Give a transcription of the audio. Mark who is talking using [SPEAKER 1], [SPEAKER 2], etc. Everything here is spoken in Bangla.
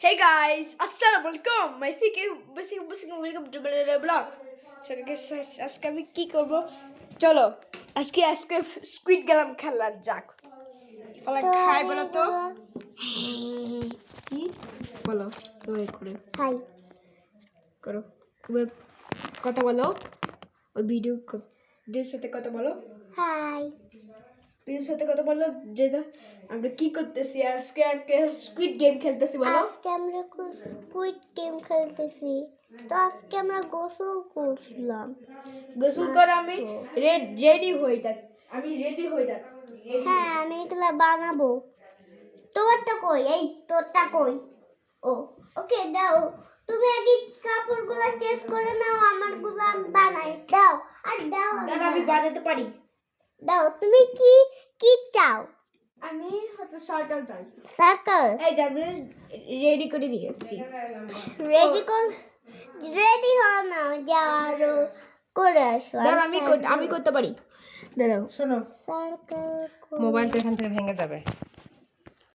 [SPEAKER 1] Hey guys, Assalamualaikum. My welcome to my vlog. So guys, আজকে আমি কি করব? চলো আজকে স্কুইড গেম খেলা যাক। বলা খাই বলো তো। কি বলো তুমি করে
[SPEAKER 2] হাই
[SPEAKER 1] করো। তুমি কথা বলো। ওই ভিডিওর সাথে কথা বলো।
[SPEAKER 2] হাই
[SPEAKER 1] ভিডিওর সাথে কথা বলো যেটা আমরা কি করতেছি আজকে স্কুইড গেম খেলতেছি বলো।
[SPEAKER 2] আজকে আমরা স্কুইড গেম খেলতেছি। তো আজকে আমরা গোসল করলাম।
[SPEAKER 1] গোসল করে আমি রেডি হয়ে যাক।
[SPEAKER 2] হ্যাঁ, আমি এগুলা বানাবো। তোমারটা কই? এই তোরটা কই? ও ওকে দাও। তুমি আগে কাপড়গুলো চেঞ্জ করে নাও, আমারগুলো আমি বানাই। দাও আর দাও।
[SPEAKER 1] দাঁড়া আমি বানাতে পারি।
[SPEAKER 2] দাও তুমি কি কি চাও?
[SPEAKER 1] আমি হয়তো সার্কেল চাই।
[SPEAKER 2] সার্কেল
[SPEAKER 1] এই যে আমি রেডি করে নিয়ে এসেছি।
[SPEAKER 2] রেডি হও না, যাও করে আসো।
[SPEAKER 1] দাঁড়া আমি করতে পারি। দাঁড়াও শোনো,
[SPEAKER 2] সার্কেল
[SPEAKER 3] মোবাইলটা এখান থেকে ভেঙে যাবে।